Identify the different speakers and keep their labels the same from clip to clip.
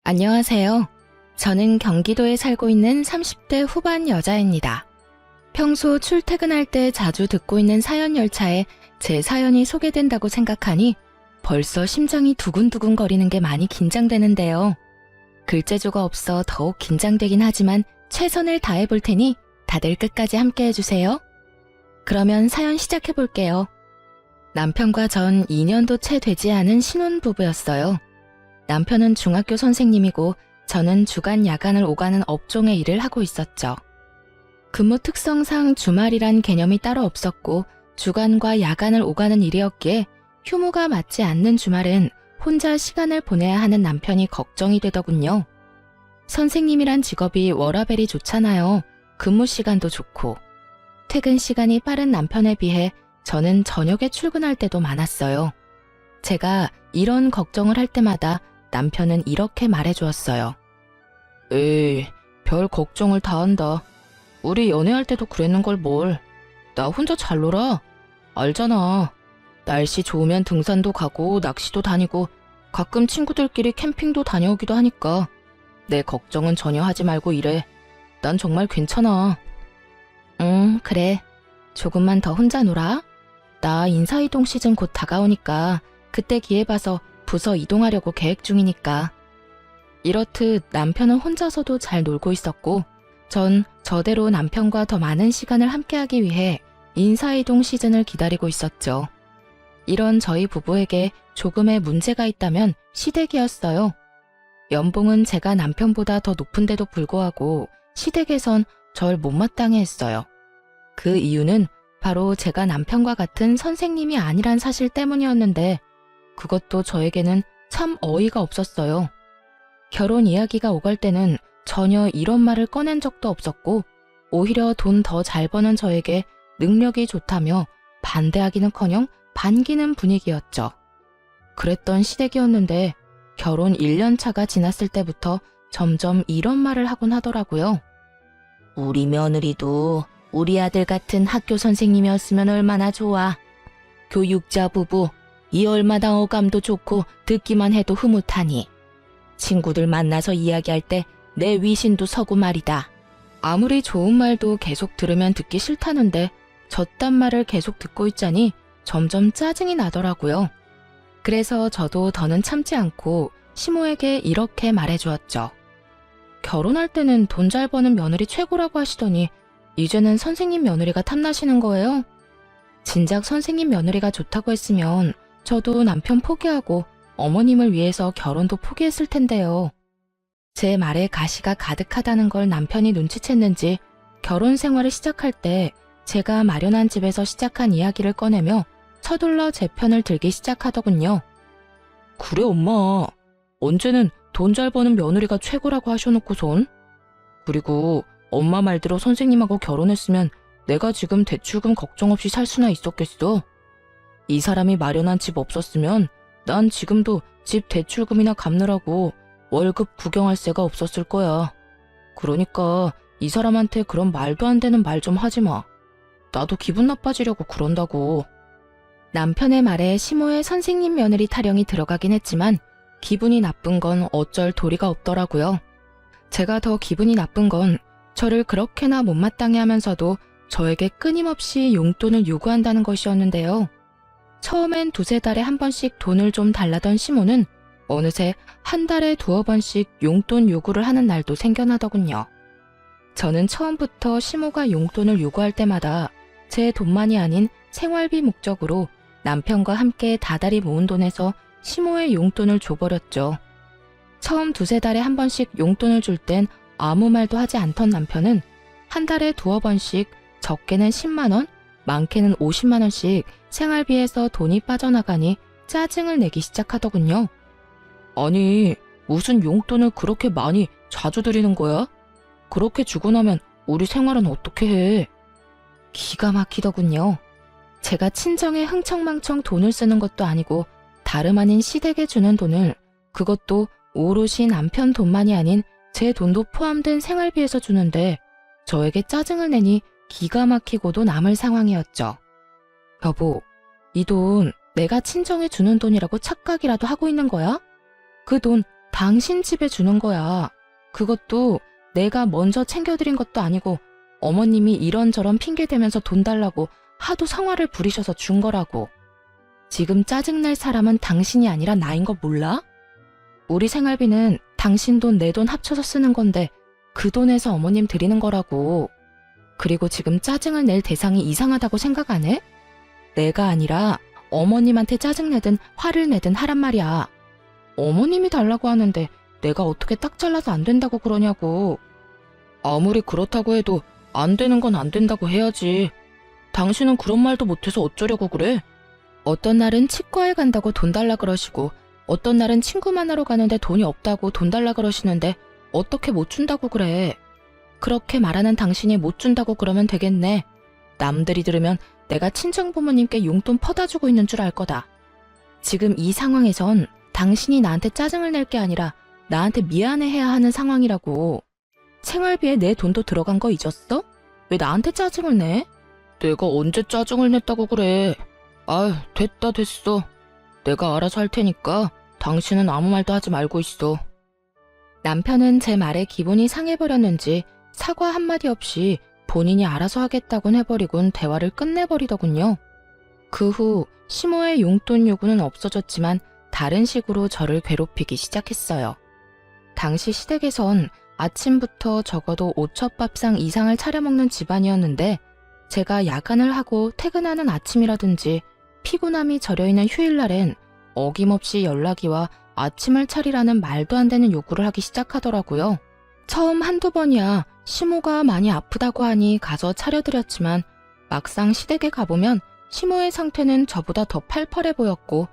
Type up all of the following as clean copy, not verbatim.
Speaker 1: 안녕하세요. 저는 경기도에 살고 있는 30대 후반 여자입니다. 평소 출퇴근할 때 자주 듣고 있는 사연 열차에 제 사연이 소개된다고 생각하니 벌써 심장이 두근두근 거리는 게 많이 긴장되는데요. 글재주가 없어 더욱 긴장되긴 하지만 최선을 다해 볼 테니 다들 끝까지 함께 해주세요. 그러면 사연 시작해 볼게요. 남편과 전 2년도 채 되지 않은 신혼부부였어요. 남편은 중학교 선생님이고 저는 주간 야간을 오가는 업종의 일을 하고 있었죠. 근무 특성상 주말이란 개념이 따로 없었고 주간과 야간을 오가는 일이었기에 휴무가 맞지 않는 주말은 혼자 시간을 보내야 하는 남편이 걱정이 되더군요. 선생님이란 직업이 워라밸이 좋잖아요. 근무 시간도 좋고. 퇴근 시간이 빠른 남편에 비해 저는 저녁에 출근할 때도 많았어요. 제가 이런 걱정을 할 때마다 남편은 이렇게 말해주었어요. 에이, 별 걱정을 다 한다. 우리 연애할 때도 그랬는 걸 뭘. 나 혼자 잘 놀아. 알잖아. 날씨 좋으면 등산도 가고 낚시도 다니고 가끔 친구들끼리 캠핑도 다녀오기도 하니까 내 걱정은 전혀 하지 말고 이래. 난 정말 괜찮아. 그래. 조금만 더 혼자 놀아. 나 인사이동 시즌 곧 다가오니까 그때 기회 봐서 부서 이동하려고 계획 중이니까. 이렇듯 남편은 혼자서도 잘 놀고 있었고 전 저대로 남편과 더 많은 시간을 함께하기 위해 인사이동 시즌을 기다리고 있었죠. 이런 저희 부부에게 조금의 문제가 있다면 시댁이었어요. 연봉은 제가 남편보다 더 높은데도 불구하고 시댁에선 절 못마땅해 했어요. 그 이유는 바로 제가 남편과 같은 선생님이 아니란 사실 때문이었는데 그것도 저에게는 참 어이가 없었어요. 결혼 이야기가 오갈 때는 전혀 이런 말을 꺼낸 적도 없었고 오히려 돈 더 잘 버는 저에게 능력이 좋다며 반대하기는커녕 반기는 분위기였죠. 그랬던 시댁이었는데 결혼 1년 차가 지났을 때부터 점점 이런 말을 하곤 하더라고요. 우리 며느리도 우리 아들 같은 학교 선생님이었으면 얼마나 좋아. 교육자 부부, 이 얼마나 어감도 좋고 듣기만 해도 흐뭇하니. 친구들 만나서 이야기할 때 내 위신도 서고 말이다. 아무리 좋은 말도 계속 들으면 듣기 싫다는데 저딴 말을 계속 듣고 있자니 점점 짜증이 나더라고요. 그래서 저도 더는 참지 않고 시모에게 이렇게 말해주었죠. 결혼할 때는 돈 잘 버는 며느리 최고라고 하시더니 이제는 선생님 며느리가 탐나시는 거예요? 진작 선생님 며느리가 좋다고 했으면 저도 남편 포기하고 어머님을 위해서 결혼도 포기했을 텐데요. 제 말에 가시가 가득하다는 걸 남편이 눈치챘는지 결혼 생활을 시작할 때 제가 마련한 집에서 시작한 이야기를 꺼내며 서둘러 제 편을 들기 시작하더군요. 그래 엄마, 언제는 돈 잘 버는 며느리가 최고라고 하셔놓고선. 그리고 엄마 말대로 선생님하고 결혼했으면 내가 지금 대출금 걱정 없이 살 수나 있었겠어. 이 사람이 마련한 집 없었으면 난 지금도 집 대출금이나 갚느라고 월급 구경할 새가 없었을 거야. 그러니까 이 사람한테 그런 말도 안 되는 말 좀 하지 마. 나도 기분 나빠지려고 그런다고. 남편의 말에 시모의 선생님 며느리 타령이 들어가긴 했지만 기분이 나쁜 건 어쩔 도리가 없더라고요. 제가 더 기분이 나쁜 건 저를 그렇게나 못마땅해 하면서도 저에게 끊임없이 용돈을 요구한다는 것이었는데요. 처음엔 두세 달에 한 번씩 돈을 좀 달라던 시모는 어느새 한 달에 두어 번씩 용돈 요구를 하는 날도 생겨나더군요. 저는 처음부터 시모가 용돈을 요구할 때마다 제 돈만이 아닌 생활비 목적으로 남편과 함께 다달이 모은 돈에서 시모의 용돈을 줘버렸죠. 처음 두세 달에 한 번씩 용돈을 줄 땐 아무 말도 하지 않던 남편은 한 달에 두어 번씩 적게는 10만 원, 많게는 50만 원씩 생활비에서 돈이 빠져나가니 짜증을 내기 시작하더군요. 아니, 무슨 용돈을 그렇게 많이 자주 드리는 거야? 그렇게 주고 나면 우리 생활은 어떻게 해? 기가 막히더군요. 제가 친정에 흥청망청 돈을 쓰는 것도 아니고 다름 아닌 시댁에 주는 돈을, 그것도 오롯이 남편 돈만이 아닌 제 돈도 포함된 생활비에서 주는데 저에게 짜증을 내니 기가 막히고도 남을 상황이었죠. 여보, 이 돈 내가 친정에 주는 돈이라고 착각이라도 하고 있는 거야? 그 돈 당신 집에 주는 거야. 그것도 내가 먼저 챙겨드린 것도 아니고 어머님이 이런저런 핑계 대면서 돈 달라고 하도 성화를 부리셔서 준 거라고. 지금 짜증낼 사람은 당신이 아니라 나인 거 몰라? 우리 생활비는 당신 돈 내 돈 합쳐서 쓰는 건데 그 돈에서 어머님 드리는 거라고. 그리고 지금 짜증을 낼 대상이 이상하다고 생각 안 해? 내가 아니라 어머님한테 짜증내든 화를 내든 하란 말이야. 어머님이 달라고 하는데 내가 어떻게 딱 잘라서 안 된다고 그러냐고. 아무리 그렇다고 해도 안 되는 건 안 된다고 해야지. 당신은 그런 말도 못해서 어쩌려고 그래? 어떤 날은 치과에 간다고 돈 달라 그러시고 어떤 날은 친구 만나러 가는데 돈이 없다고 돈 달라 그러시는데 어떻게 못 준다고 그래. 그렇게 말하는 당신이 못 준다고 그러면 되겠네. 남들이 들으면 내가 친정부모님께 용돈 퍼다 주고 있는 줄 알 거다. 지금 이 상황에선 당신이 나한테 짜증을 낼 게 아니라 나한테 미안해해야 하는 상황이라고. 생활비에 내 돈도 들어간 거 잊었어? 왜 나한테 짜증을 내? 내가 언제 짜증을 냈다고 그래. 아유, 됐어. 내가 알아서 할 테니까 당신은 아무 말도 하지 말고 있어. 남편은 제 말에 기분이 상해버렸는지 사과 한마디 없이 본인이 알아서 하겠다곤 해버리곤 대화를 끝내버리더군요. 그 후 시모의 용돈 요구는 없어졌지만 다른 식으로 저를 괴롭히기 시작했어요. 당시 시댁에선 아침부터 적어도 5첩밥상 이상을 차려 먹는 집안이었는데 제가 야간을 하고 퇴근하는 아침이라든지 피곤함이 절여있는 휴일날엔 어김없이 연락이 와 아침을 차리라는 말도 안 되는 요구를 하기 시작하더라고요. 처음 한두 번이야 시모가 많이 아프다고 하니 가서 차려드렸지만 막상 시댁에 가보면 시모의 상태는 저보다 더 팔팔해 보였고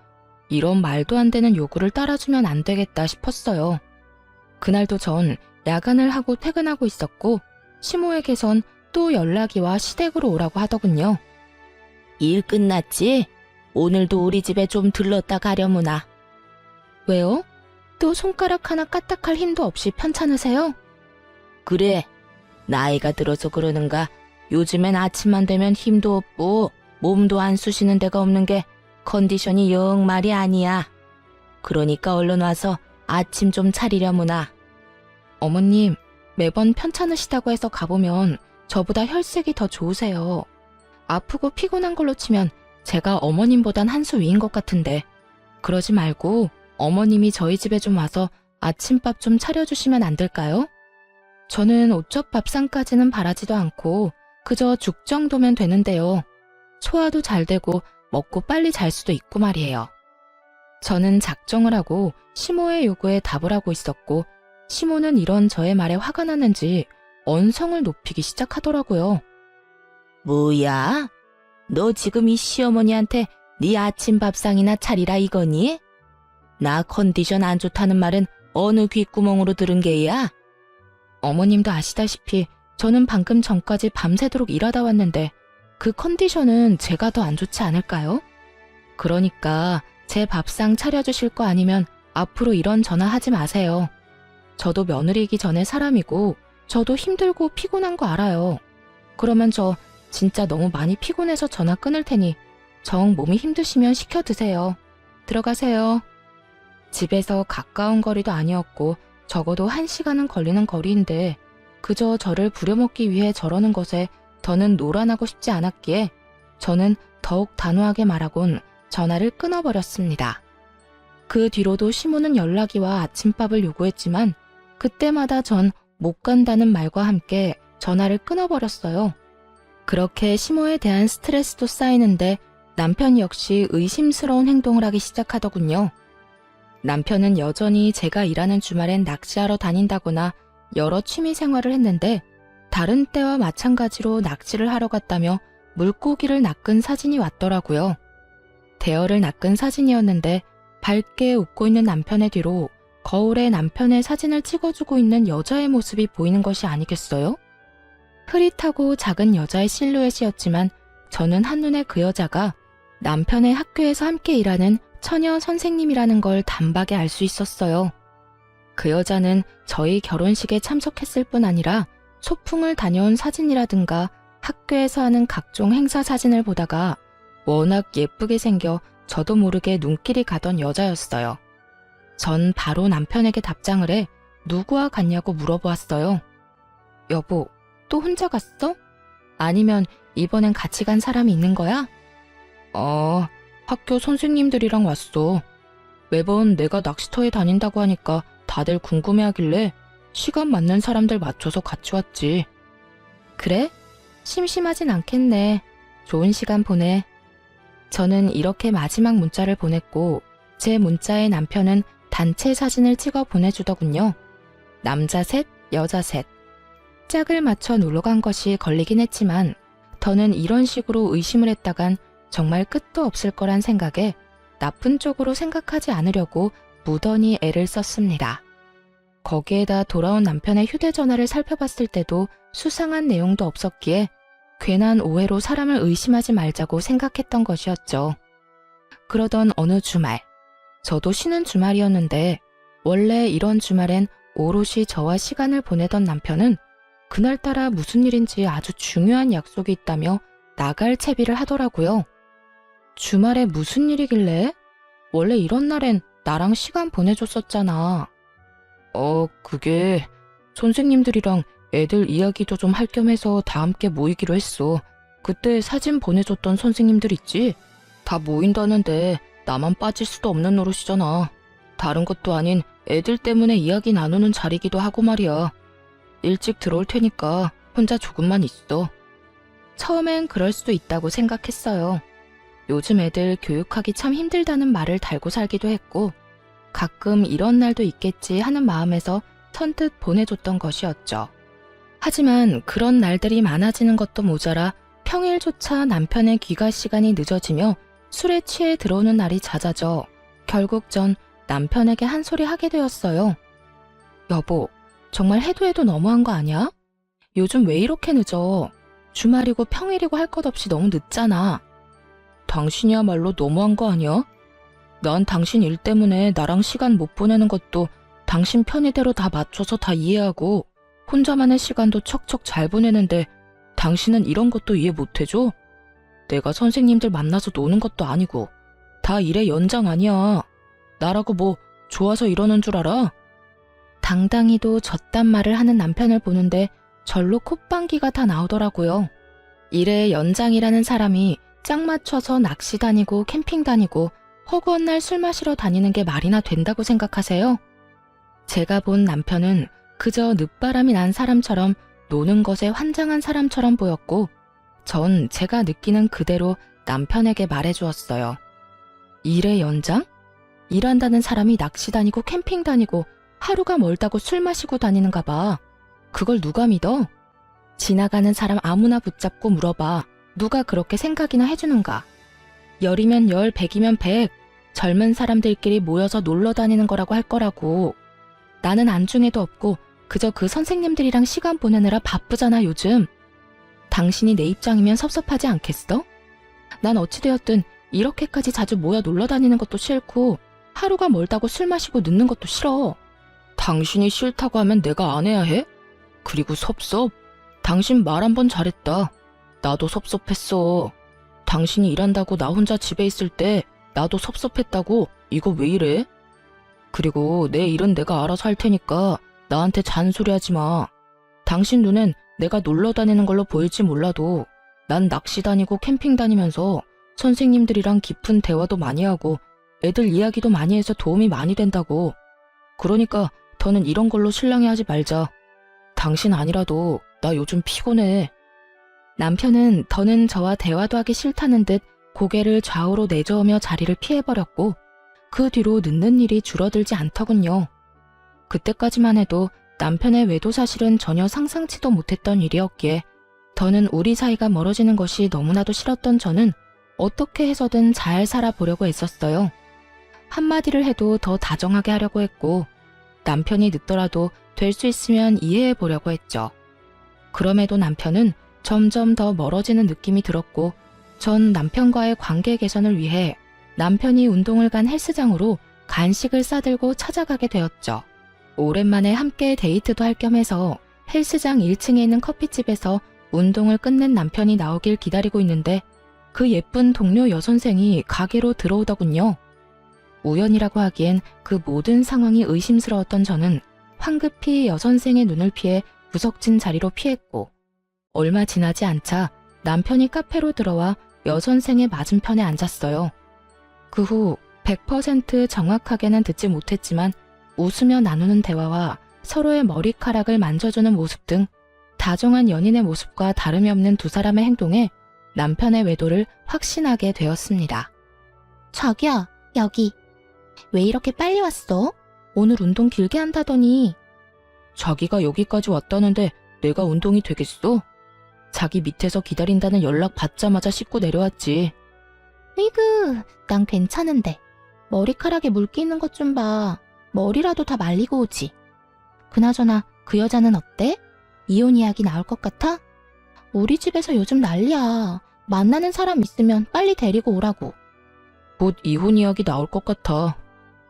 Speaker 1: 이런 말도 안 되는 요구를 따라주면 안 되겠다 싶었어요. 그날도 전 야간을 하고 퇴근하고 있었고 시모에게선 또 연락이 와 시댁으로 오라고 하더군요. 일 끝났지? 오늘도 우리 집에 좀 들렀다 가려무나. 왜요? 또 손가락 하나 까딱할 힘도 없이 편찮으세요? 그래. 나이가 들어서 그러는가 요즘엔 아침만 되면 힘도 없고 몸도 안 쑤시는 데가 없는 게 컨디션이 영 말이 아니야. 그러니까 얼른 와서 아침 좀 차리려무나. 어머님, 매번 편찮으시다고 해서 가보면 저보다 혈색이 더 좋으세요. 아프고 피곤한 걸로 치면 제가 어머님보단 한 수 위인 것 같은데 그러지 말고 어머님이 저희 집에 좀 와서 아침밥 좀 차려주시면 안 될까요? 저는 오첩밥상까지는 바라지도 않고 그저 죽 정도면 되는데요. 소화도 잘 되고 먹고 빨리 잘 수도 있고 말이에요. 저는 작정을 하고 시모의 요구에 답을 하고 있었고 시모는 이런 저의 말에 화가 났는지 언성을 높이기 시작하더라고요. 뭐야? 너 지금 이 시어머니한테 네 아침밥상이나 차리라 이거니? 나 컨디션 안 좋다는 말은 어느 귓구멍으로 들은 게야? 어머님도 아시다시피 저는 방금 전까지 밤새도록 일하다 왔는데 그 컨디션은 제가 더 안 좋지 않을까요? 그러니까 제 밥상 차려주실 거 아니면 앞으로 이런 전화 하지 마세요. 저도 며느리이기 전에 사람이고 저도 힘들고 피곤한 거 알아요. 그러면 저 진짜 너무 많이 피곤해서 전화 끊을 테니 정 몸이 힘드시면 시켜 드세요. 들어가세요. 집에서 가까운 거리도 아니었고 적어도 1시간은 걸리는 거리인데 그저 저를 부려먹기 위해 저러는 것에 더는 노란하고 싶지 않았기에 저는 더욱 단호하게 말하곤 전화를 끊어버렸습니다. 그 뒤로도 시모는 연락이 와 아침밥을 요구했지만 그때마다 전 못 간다는 말과 함께 전화를 끊어버렸어요. 그렇게 시모에 대한 스트레스도 쌓이는데 남편 역시 의심스러운 행동을 하기 시작하더군요. 남편은 여전히 제가 일하는 주말엔 낚시하러 다닌다거나 여러 취미 생활을 했는데 다른 때와 마찬가지로 낚시를 하러 갔다며 물고기를 낚은 사진이 왔더라고요. 대어를 낚은 사진이었는데 밝게 웃고 있는 남편의 뒤로 거울에 남편의 사진을 찍어주고 있는 여자의 모습이 보이는 것이 아니겠어요? 흐릿하고 작은 여자의 실루엣이었지만 저는 한눈에 그 여자가 남편의 학교에서 함께 일하는 처녀 선생님이라는 걸 단박에 알 수 있었어요. 그 여자는 저희 결혼식에 참석했을 뿐 아니라 소풍을 다녀온 사진이라든가 학교에서 하는 각종 행사 사진을 보다가 워낙 예쁘게 생겨 저도 모르게 눈길이 가던 여자였어요. 전 바로 남편에게 답장을 해 누구와 갔냐고 물어보았어요. 여보, 또 혼자 갔어? 아니면 이번엔 같이 간 사람이 있는 거야? 학교 선생님들이랑 왔어. 매번 내가 낚시터에 다닌다고 하니까 다들 궁금해하길래 시간 맞는 사람들 맞춰서 같이 왔지. 그래? 심심하진 않겠네. 좋은 시간 보내. 저는 이렇게 마지막 문자를 보냈고 제 문자에 남편은 단체 사진을 찍어 보내주더군요. 남자 셋, 여자 셋. 짝을 맞춰 놀러 간 것이 걸리긴 했지만 더는 이런 식으로 의심을 했다간 정말 끝도 없을 거란 생각에 나쁜 쪽으로 생각하지 않으려고 무던히 애를 썼습니다. 거기에다 돌아온 남편의 휴대전화를 살펴봤을 때도 수상한 내용도 없었기에 괜한 오해로 사람을 의심하지 말자고 생각했던 것이었죠. 그러던 어느 주말, 저도 쉬는 주말이었는데 원래 이런 주말엔 오롯이 저와 시간을 보내던 남편은 그날따라 무슨 일인지 아주 중요한 약속이 있다며 나갈 채비를 하더라고요. 주말에 무슨 일이길래? 원래 이런 날엔 나랑 시간 보내줬었잖아. 그게 선생님들이랑 애들 이야기도 좀 할 겸 해서 다 함께 모이기로 했어. 그때 사진 보내줬던 선생님들 있지? 다 모인다는데 나만 빠질 수도 없는 노릇이잖아. 다른 것도 아닌 애들 때문에 이야기 나누는 자리기도 하고 말이야. 일찍 들어올 테니까 혼자 조금만 있어. 처음엔 그럴 수도 있다고 생각했어요. 요즘 애들 교육하기 참 힘들다는 말을 달고 살기도 했고 가끔 이런 날도 있겠지 하는 마음에서 선뜻 보내줬던 것이었죠. 하지만 그런 날들이 많아지는 것도 모자라 평일조차 남편의 귀가 시간이 늦어지며 술에 취해 들어오는 날이 잦아져 결국 전 남편에게 한 소리 하게 되었어요. 여보, 정말 해도 너무한 거 아니야? 요즘 왜 이렇게 늦어? 주말이고 평일이고 할 것 없이 너무 늦잖아. 당신이야말로 너무한 거 아니야? 난 당신 일 때문에 나랑 시간 못 보내는 것도 당신 편의대로 다 맞춰서 다 이해하고 혼자만의 시간도 척척 잘 보내는데 당신은 이런 것도 이해 못 해줘? 내가 선생님들 만나서 노는 것도 아니고 다 일의 연장 아니야. 나라고 뭐 좋아서 이러는 줄 알아? 당당히도 저딴 말을 하는 남편을 보는데 절로 콧방귀가 다 나오더라고요. 일의 연장이라는 사람이 짝 맞춰서 낚시 다니고 캠핑 다니고 허구한 날 술 마시러 다니는 게 말이나 된다고 생각하세요? 제가 본 남편은 그저 늦바람이 난 사람처럼 노는 것에 환장한 사람처럼 보였고 전 제가 느끼는 그대로 남편에게 말해주었어요. 일의 연장? 일한다는 사람이 낚시 다니고 캠핑 다니고 하루가 멀다고 술 마시고 다니는가 봐. 그걸 누가 믿어? 지나가는 사람 아무나 붙잡고 물어봐. 누가 그렇게 생각이나 해주는가? 10이면 10, 100이면 100. 젊은 사람들끼리 모여서 놀러 다니는 거라고 할 거라고. 나는 안중에도 없고 그저 그 선생님들이랑 시간 보내느라 바쁘잖아 요즘. 당신이 내 입장이면 섭섭하지 않겠어? 난 어찌되었든 이렇게까지 자주 모여 놀러 다니는 것도 싫고 하루가 멀다고 술 마시고 늦는 것도 싫어. 당신이 싫다고 하면 내가 안 해야 해? 그리고 섭섭? 당신 말 한 번 잘했다. 나도 섭섭했어. 당신이 일한다고 나 혼자 집에 있을 때 나도 섭섭했다고. 이거 왜 이래? 그리고 내 일은 내가 알아서 할 테니까 나한테 잔소리하지 마. 당신 눈엔 내가 놀러 다니는 걸로 보일지 몰라도 난 낚시 다니고 캠핑 다니면서 선생님들이랑 깊은 대화도 많이 하고 애들 이야기도 많이 해서 도움이 많이 된다고. 그러니까 더는 이런 걸로 실랑이하지 말자. 당신 아니라도 나 요즘 피곤해. 남편은 더는 저와 대화도 하기 싫다는 듯 고개를 좌우로 내저으며 자리를 피해버렸고 그 뒤로 늦는 일이 줄어들지 않더군요. 그때까지만 해도 남편의 외도 사실은 전혀 상상치도 못했던 일이었기에 더는 우리 사이가 멀어지는 것이 너무나도 싫었던 저는 어떻게 해서든 잘 살아보려고 애썼어요. 한마디를 해도 더 다정하게 하려고 했고 남편이 늦더라도 될 수 있으면 이해해보려고 했죠. 그럼에도 남편은 점점 더 멀어지는 느낌이 들었고 전 남편과의 관계 개선을 위해 남편이 운동을 간 헬스장으로 간식을 싸들고 찾아가게 되었죠. 오랜만에 함께 데이트도 할 겸 해서 헬스장 1층에 있는 커피집에서 운동을 끝낸 남편이 나오길 기다리고 있는데 그 예쁜 동료 여선생이 가게로 들어오더군요. 우연이라고 하기엔 그 모든 상황이 의심스러웠던 저는 황급히 여선생의 눈을 피해 구석진 자리로 피했고, 얼마 지나지 않자 남편이 카페로 들어와 여선생의 맞은편에 앉았어요. 그 후 100% 정확하게는 듣지 못했지만 웃으며 나누는 대화와 서로의 머리카락을 만져주는 모습 등 다정한 연인의 모습과 다름이 없는 두 사람의 행동에 남편의 외도를 확신하게 되었습니다. 자기야, 여기. 왜 이렇게 빨리 왔어? 오늘 운동 길게 한다더니. 자기가 여기까지 왔다는데 내가 운동이 되겠어? 자기 밑에서 기다린다는 연락 받자마자 씻고 내려왔지. 으이그, 난 괜찮은데. 머리카락에 물기 있는 것 좀 봐. 머리라도 다 말리고 오지. 그나저나 그 여자는 어때? 이혼 이야기 나올 것 같아? 우리 집에서 요즘 난리야. 만나는 사람 있으면 빨리 데리고 오라고. 곧 이혼 이야기 나올 것 같아.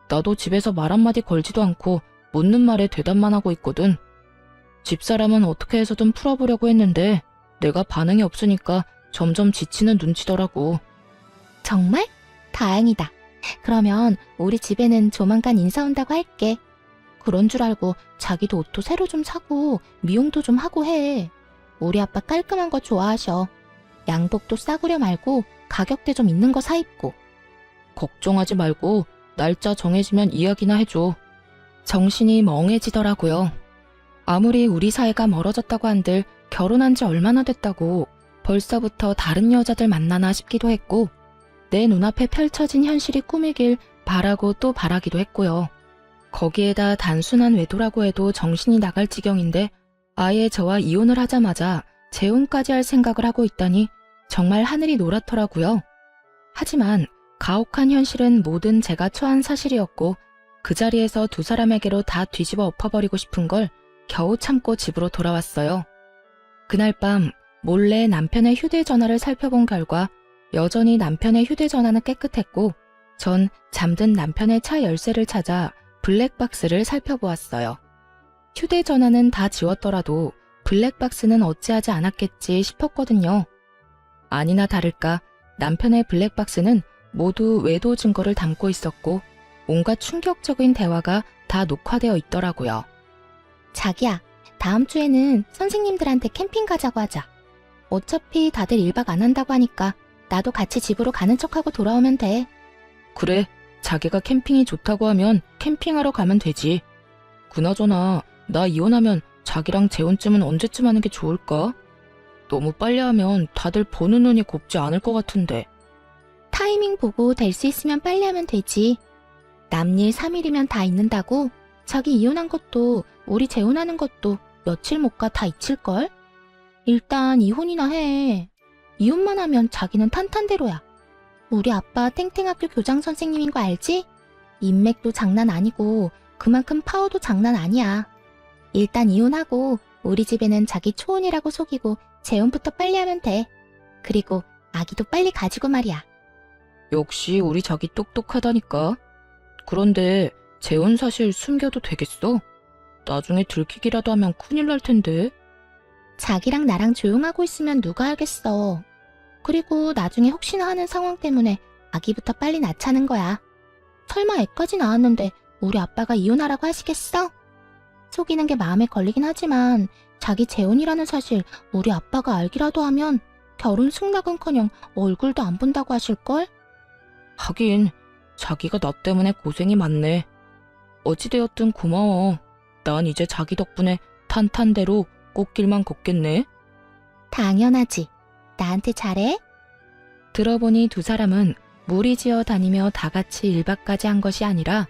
Speaker 1: 나도 집에서 말 한마디 걸지도 않고 묻는 말에 대답만 하고 있거든. 집사람은 어떻게 해서든 풀어보려고 했는데 내가 반응이 없으니까 점점 지치는 눈치더라고. 정말? 다행이다. 그러면 우리 집에는 조만간 인사 온다고 할게. 그런 줄 알고 자기도 옷도 새로 좀 사고 미용도 좀 하고 해. 우리 아빠 깔끔한 거 좋아하셔. 양복도 싸구려 말고 가격대 좀 있는 거 사 입고. 걱정하지 말고 날짜 정해지면 이야기나 해줘. 정신이 멍해지더라고요. 아무리 우리 사이가 멀어졌다고 한들 결혼한 지 얼마나 됐다고 벌써부터 다른 여자들 만나나 싶기도 했고, 내 눈앞에 펼쳐진 현실이 꿈이길 바라고 또 바라기도 했고요. 거기에다 단순한 외도라고 해도 정신이 나갈 지경인데 아예 저와 이혼을 하자마자 재혼까지 할 생각을 하고 있다니 정말 하늘이 노랗더라고요. 하지만 가혹한 현실은 모든 제가 처한 사실이었고, 그 자리에서 두 사람에게로 다 뒤집어 엎어버리고 싶은 걸 겨우 참고 집으로 돌아왔어요. 그날 밤 몰래 남편의 휴대전화를 살펴본 결과 여전히 남편의 휴대전화는 깨끗했고, 전 잠든 남편의 차 열쇠를 찾아 블랙박스를 살펴보았어요. 휴대전화는 다 지웠더라도 블랙박스는 어찌하지 않았겠지 싶었거든요. 아니나 다를까 남편의 블랙박스는 모두 외도 증거를 담고 있었고, 온갖 충격적인 대화가 다 녹화되어 있더라고요. 자기야, 다음 주에는 선생님들한테 캠핑 가자고 하자. 어차피 다들 1박 안 한다고 하니까 나도 같이 집으로 가는 척하고 돌아오면 돼. 그래, 자기가 캠핑이 좋다고 하면 캠핑하러 가면 되지. 그나저나 나 이혼하면 자기랑 재혼쯤은 언제쯤 하는 게 좋을까? 너무 빨리 하면 다들 보는 눈이 곱지 않을 것 같은데. 타이밍 보고 될 수 있으면 빨리 하면 되지. 남일 3일이면 다 잊는다고? 자기 이혼한 것도 우리 재혼하는 것도 며칠 못 가 다 잊힐걸? 일단 이혼이나 해. 이혼만 하면 자기는 탄탄대로야. 우리 아빠 탱탱학교 교장 선생님인 거 알지? 인맥도 장난 아니고 그만큼 파워도 장난 아니야. 일단 이혼하고 우리 집에는 자기 초혼이라고 속이고 재혼부터 빨리 하면 돼. 그리고 아기도 빨리 가지고 말이야. 역시 우리 자기 똑똑하다니까. 그런데 재혼 사실 숨겨도 되겠어? 나중에 들키기라도 하면 큰일 날 텐데. 자기랑 나랑 조용하고 있으면 누가 알겠어. 그리고 나중에 혹시나 하는 상황 때문에 아기부터 빨리 낳자는 거야. 설마 애까지 낳았는데 우리 아빠가 이혼하라고 하시겠어? 속이는 게 마음에 걸리긴 하지만 자기 재혼이라는 사실 우리 아빠가 알기라도 하면 결혼 승낙은커녕 얼굴도 안 본다고 하실걸? 하긴 자기가 나 때문에 고생이 많네. 어찌되었든 고마워. 난 이제 자기 덕분에 탄탄대로 꽃길만 걷겠네. 당연하지. 나한테 잘해? 들어보니 두 사람은 무리지어 다니며 다 같이 1박까지 한 것이 아니라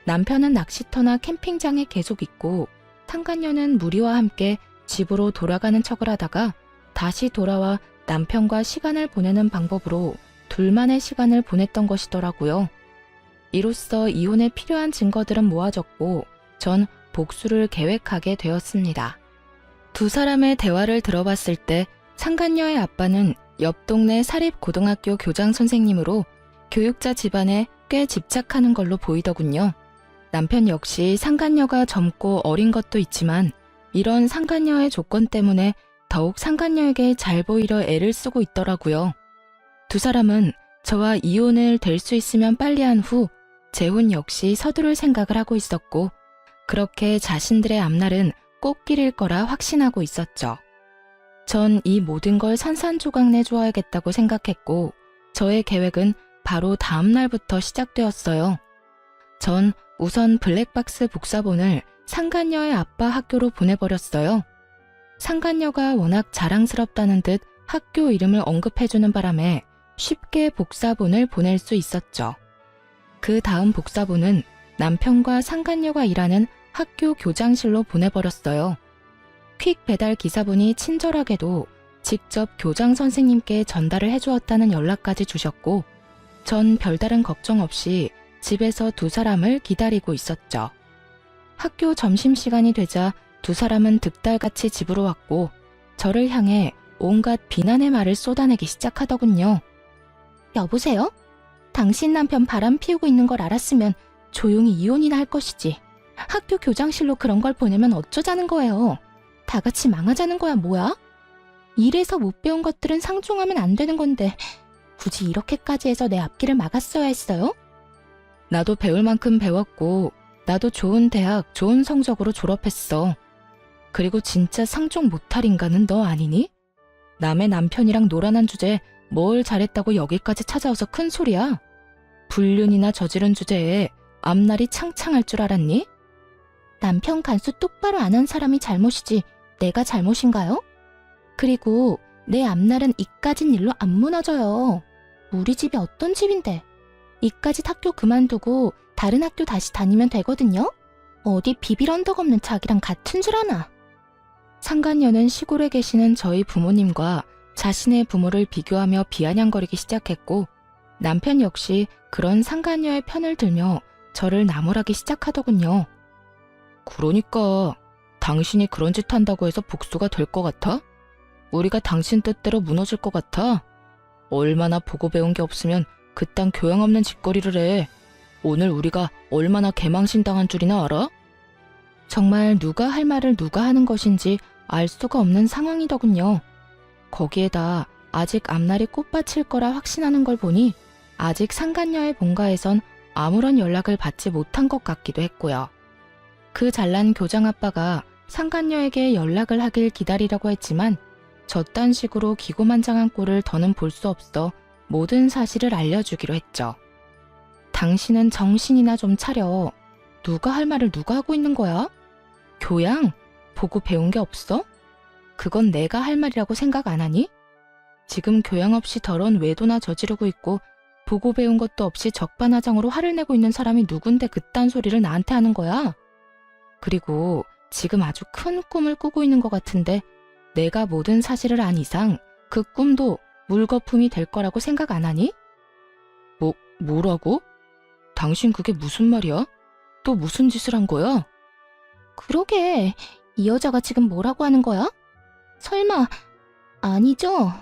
Speaker 1: 남편은 낚시터나 캠핑장에 계속 있고 상간녀는 무리와 함께 집으로 돌아가는 척을 하다가 다시 돌아와 남편과 시간을 보내는 방법으로 둘만의 시간을 보냈던 것이더라고요. 이로써 이혼에 필요한 증거들은 모아졌고 전 복수를 계획하게 되었습니다. 두 사람의 대화를 들어봤을 때 상간녀의 아빠는 옆 동네 사립고등학교 교장 선생님으로 교육자 집안에 꽤 집착하는 걸로 보이더군요. 남편 역시 상간녀가 젊고 어린 것도 있지만 이런 상간녀의 조건 때문에 더욱 상간녀에게 잘 보이려 애를 쓰고 있더라고요. 두 사람은 저와 이혼을 될 수 있으면 빨리 한 후 재훈 역시 서두를 생각을 하고 있었고 그렇게 자신들의 앞날은 꽃길일 거라 확신하고 있었죠. 전 이 모든 걸 산산조각 내주어야겠다고 생각했고 저의 계획은 바로 다음 날부터 시작되었어요. 전 우선 블랙박스 복사본을 상간녀의 아빠 학교로 보내버렸어요. 상간녀가 워낙 자랑스럽다는 듯 학교 이름을 언급해주는 바람에 쉽게 복사본을 보낼 수 있었죠. 그 다음 복사본은 남편과 상간녀가 일하는 학교 교장실로 보내버렸어요. 퀵 배달 기사분이 친절하게도 직접 교장 선생님께 전달을 해주었다는 연락까지 주셨고 전 별다른 걱정 없이 집에서 두 사람을 기다리고 있었죠. 학교 점심시간이 되자 두 사람은 득달같이 집으로 왔고 저를 향해 온갖 비난의 말을 쏟아내기 시작하더군요. 여보세요? 당신 남편 바람 피우고 있는 걸 알았으면 조용히 이혼이나 할 것이지. 학교 교장실로 그런 걸 보내면 어쩌자는 거예요. 다 같이 망하자는 거야 뭐야? 일에서 못 배운 것들은 상종하면 안 되는 건데 굳이 이렇게까지 해서 내 앞길을 막았어야 했어요? 나도 배울 만큼 배웠고 나도 좋은 대학, 좋은 성적으로 졸업했어. 그리고 진짜 상종 못할 인간은 너 아니니? 남의 남편이랑 노란한 주제에 뭘 잘했다고 여기까지 찾아와서 큰 소리야? 불륜이나 저지른 주제에 앞날이 창창할 줄 알았니? 남편 간수 똑바로 안 한 사람이 잘못이지 내가 잘못인가요? 그리고 내 앞날은 이까진 일로 안 무너져요. 우리 집이 어떤 집인데. 이까짓 학교 그만두고 다른 학교 다시 다니면 되거든요? 어디 비빌 언덕 없는 자기랑 같은 줄 아나. 상간녀는 시골에 계시는 저희 부모님과 자신의 부모를 비교하며 비아냥거리기 시작했고 남편 역시 그런 상간녀의 편을 들며 저를 나무라기 시작하더군요. 그러니까 당신이 그런 짓 한다고 해서 복수가 될 것 같아? 우리가 당신 뜻대로 무너질 것 같아? 얼마나 보고 배운 게 없으면 그딴 교양 없는 짓거리를 해. 오늘 우리가 얼마나 개망신당한 줄이나 알아? 정말 누가 할 말을 누가 하는 것인지 알 수가 없는 상황이더군요. 거기에다 아직 앞날이 꽃밭일 거라 확신하는 걸 보니 아직 상간녀의 본가에선 아무런 연락을 받지 못한 것 같기도 했고요. 그 잘난 교장 아빠가 상간녀에게 연락을 하길 기다리려고 했지만 저딴 식으로 기고만장한 꼴을 더는 볼 수 없어 모든 사실을 알려주기로 했죠. 당신은 정신이나 좀 차려. 누가 할 말을 누가 하고 있는 거야? 교양? 보고 배운 게 없어? 그건 내가 할 말이라고 생각 안 하니? 지금 교양 없이 더러운 외도나 저지르고 있고 보고 배운 것도 없이 적반하장으로 화를 내고 있는 사람이 누군데 그딴 소리를 나한테 하는 거야? 그리고 지금 아주 큰 꿈을 꾸고 있는 것 같은데 내가 모든 사실을 안 이상 그 꿈도 물거품이 될 거라고 생각 안 하니? 뭐라고? 당신 그게 무슨 말이야? 또 무슨 짓을 한 거야? 그러게, 이 여자가 지금 뭐라고 하는 거야? 설마, 아니죠?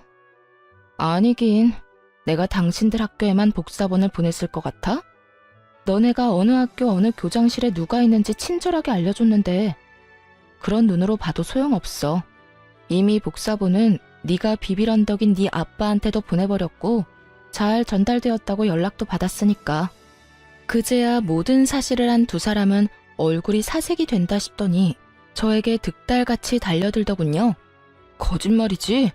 Speaker 1: 아니긴, 내가 당신들 학교에만 복사본을 보냈을 것 같아? 너네가 어느 학교 어느 교장실에 누가 있는지 친절하게 알려줬는데 그런 눈으로 봐도 소용없어. 이미 복사본은 네가 비빌 언덕인 네 아빠한테도 보내버렸고 잘 전달되었다고 연락도 받았으니까. 그제야 모든 사실을 한 두 사람은 얼굴이 사색이 된다 싶더니 저에게 득달같이 달려들더군요. 거짓말이지?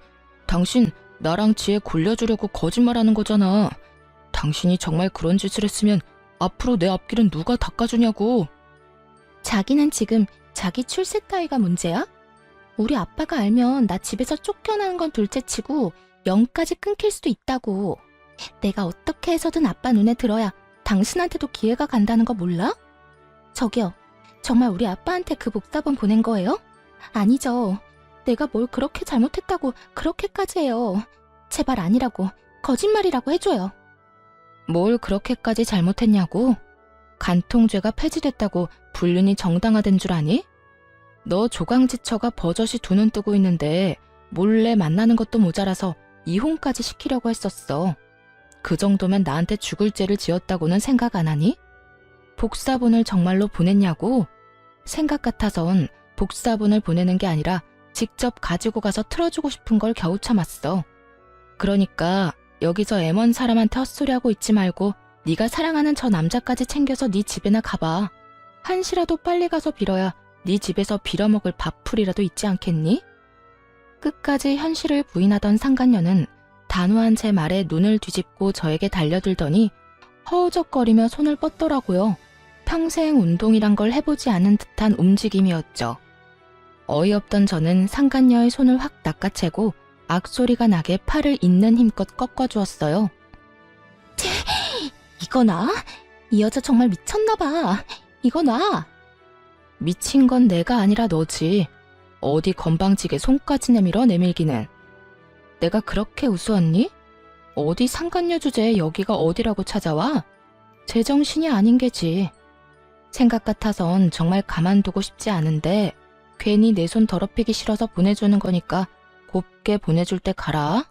Speaker 1: 당신 나랑 지혜 골려주려고 거짓말하는 거잖아. 당신이 정말 그런 짓을 했으면 앞으로 내 앞길은 누가 닦아주냐고. 자기는 지금 자기 출세 따위가 문제야? 우리 아빠가 알면 나 집에서 쫓겨나는 건 둘째치고 영까지 끊길 수도 있다고. 내가 어떻게 해서든 아빠 눈에 들어야 당신한테도 기회가 간다는 거 몰라? 저기요, 정말 우리 아빠한테 그 복사본 보낸 거예요? 아니죠. 내가 뭘 그렇게 잘못했다고 그렇게까지 해요. 제발 아니라고, 거짓말이라고 해줘요. 뭘 그렇게까지 잘못했냐고? 간통죄가 폐지됐다고 불륜이 정당화된 줄 아니? 너 조강지처가 버젓이 두 눈 뜨고 있는데 몰래 만나는 것도 모자라서 이혼까지 시키려고 했었어. 그 정도면 나한테 죽을 죄를 지었다고는 생각 안 하니? 복사본을 정말로 보냈냐고? 생각 같아선 복사본을 보내는 게 아니라 직접 가지고 가서 틀어주고 싶은 걸 겨우 참았어. 그러니까 여기서 M1 사람한테 헛소리하고 있지 말고 네가 사랑하는 저 남자까지 챙겨서 네 집에나 가봐. 한시라도 빨리 가서 빌어야 네 집에서 빌어먹을 밥풀이라도 있지 않겠니? 끝까지 현실을 부인하던 상간녀는 단호한 제 말에 눈을 뒤집고 저에게 달려들더니 허우적거리며 손을 뻗더라고요. 평생 운동이란 걸 해보지 않은 듯한 움직임이었죠. 어이없던 저는 상간녀의 손을 확 낚아채고 악소리가 나게 팔을 있는 힘껏 꺾어주었어요. 이거 나? 이 여자 정말 미쳤나봐. 이거 나? 미친 건 내가 아니라 너지. 어디 건방지게 손까지 내밀어 내밀기는. 내가 그렇게 우스웠니? 어디 상간녀 주제에 여기가 어디라고 찾아와? 제정신이 아닌 게지. 생각 같아선 정말 가만두고 싶지 않은데 괜히 내 손 더럽히기 싫어서 보내주는 거니까 곱게 보내줄 때 가라.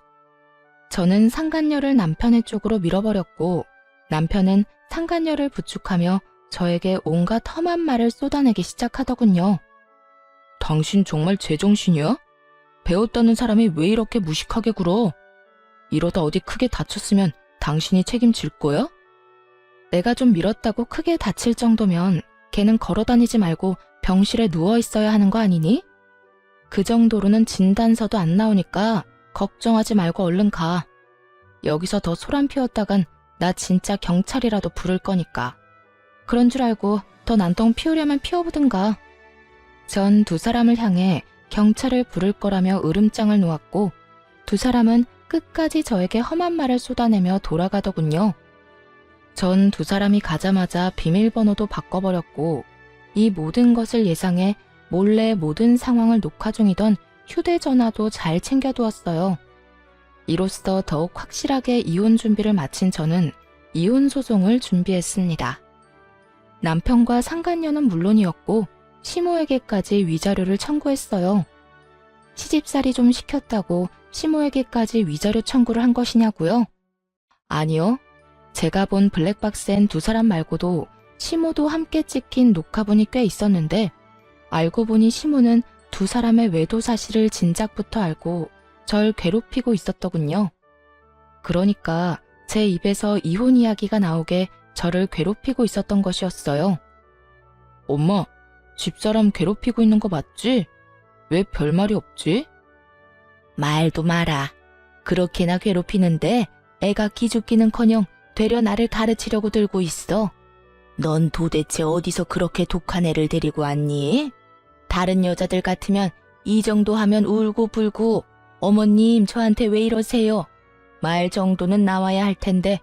Speaker 1: 저는 상간녀를 남편의 쪽으로 밀어버렸고 남편은 상간녀를 부축하며 저에게 온갖 험한 말을 쏟아내기 시작하더군요. 당신 정말 제정신이야? 배웠다는 사람이 왜 이렇게 무식하게 굴어? 이러다 어디 크게 다쳤으면 당신이 책임질 거야? 내가 좀 밀었다고 크게 다칠 정도면 걔는 걸어다니지 말고 병실에 누워 있어야 하는 거 아니니? 그 정도로는 진단서도 안 나오니까 걱정하지 말고 얼른 가. 여기서 더 소란 피웠다간 나 진짜 경찰이라도 부를 거니까. 그런 줄 알고 더 난동 피우려면 피워보든가. 전 두 사람을 향해 경찰을 부를 거라며 으름장을 놓았고 두 사람은 끝까지 저에게 험한 말을 쏟아내며 돌아가더군요. 전 두 사람이 가자마자 비밀번호도 바꿔버렸고 이 모든 것을 예상해 몰래 모든 상황을 녹화 중이던 휴대전화도 잘 챙겨두었어요. 이로써 더욱 확실하게 이혼 준비를 마친 저는 이혼 소송을 준비했습니다. 남편과 상간녀는 물론이었고 시모에게까지 위자료를 청구했어요. 시집살이 좀 시켰다고 시모에게까지 위자료 청구를 한 것이냐고요? 아니요. 제가 본 블랙박스엔 두 사람 말고도 시모도 함께 찍힌 녹화본이 꽤 있었는데 알고 보니 시모는 두 사람의 외도 사실을 진작부터 알고 절 괴롭히고 있었더군요. 그러니까 제 입에서 이혼 이야기가 나오게 저를 괴롭히고 있었던 것이었어요. 엄마, 집사람 괴롭히고 있는 거 맞지? 왜 별말이 없지? 말도 마라. 그렇게나 괴롭히는데 애가 기죽기는커녕 되려 나를 가르치려고 들고 있어. 넌 도대체 어디서 그렇게 독한 애를 데리고 왔니? 다른 여자들 같으면 이 정도 하면 울고 불고 어머님 저한테 왜 이러세요? 말 정도는 나와야 할 텐데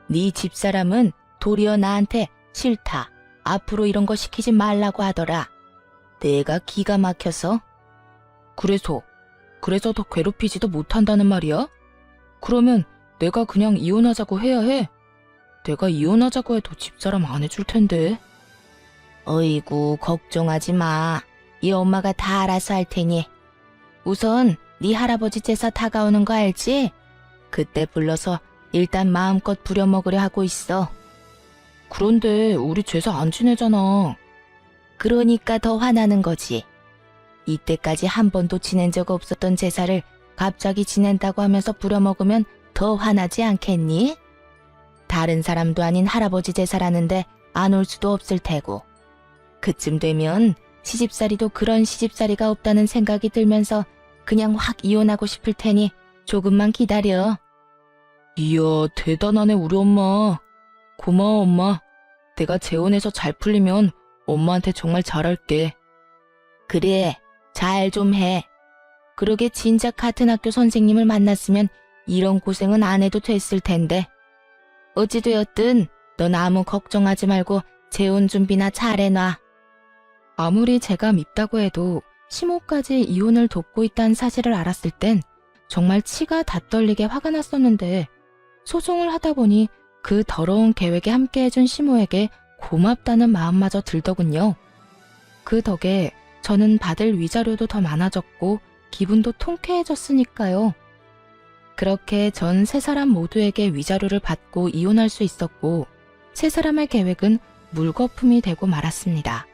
Speaker 1: 네 집사람은 도리어 나한테 싫다. 앞으로 이런 거 시키지 말라고 하더라. 내가 기가 막혀서. 그래서 더 괴롭히지도 못한다는 말이야? 그러면 내가 그냥 이혼하자고 해야 해? 내가 이혼하자고 해도 집사람 안 해줄 텐데. 어이구 걱정하지 마. 이 엄마가 다 알아서 할 테니. 우선 네 할아버지 제사 다가오는 거 알지? 그때 불러서 일단 마음껏 부려먹으려 하고 있어. 그런데 우리 제사 안 지내잖아. 그러니까 더 화나는 거지. 이때까지 한 번도 지낸 적 없었던 제사를 갑자기 지낸다고 하면서 부려먹으면 더 화나지 않겠니? 다른 사람도 아닌 할아버지 제사라는데 안 올 수도 없을 테고. 그쯤 되면 시집살이도 그런 시집살이가 없다는 생각이 들면서 그냥 확 이혼하고 싶을 테니 조금만 기다려. 이야, 대단하네 우리 엄마. 고마워 엄마. 내가 재혼해서 잘 풀리면 엄마한테 정말 잘할게. 그래, 잘 좀 해. 그러게 진작 같은 학교 선생님을 만났으면 이런 고생은 안 해도 됐을 텐데. 어찌되었든 넌 아무 걱정하지 말고 재혼 준비나 잘 해놔. 아무리 제가 밉다고 해도 시모까지 이혼을 돕고 있다는 사실을 알았을 땐 정말 치가 다 떨리게 화가 났었는데 소송을 하다 보니 그 더러운 계획에 함께해준 시모에게 고맙다는 마음마저 들더군요. 그 덕에 저는 받을 위자료도 더 많아졌고 기분도 통쾌해졌으니까요. 그렇게 전 세 사람 모두에게 위자료를 받고 이혼할 수 있었고 세 사람의 계획은 물거품이 되고 말았습니다.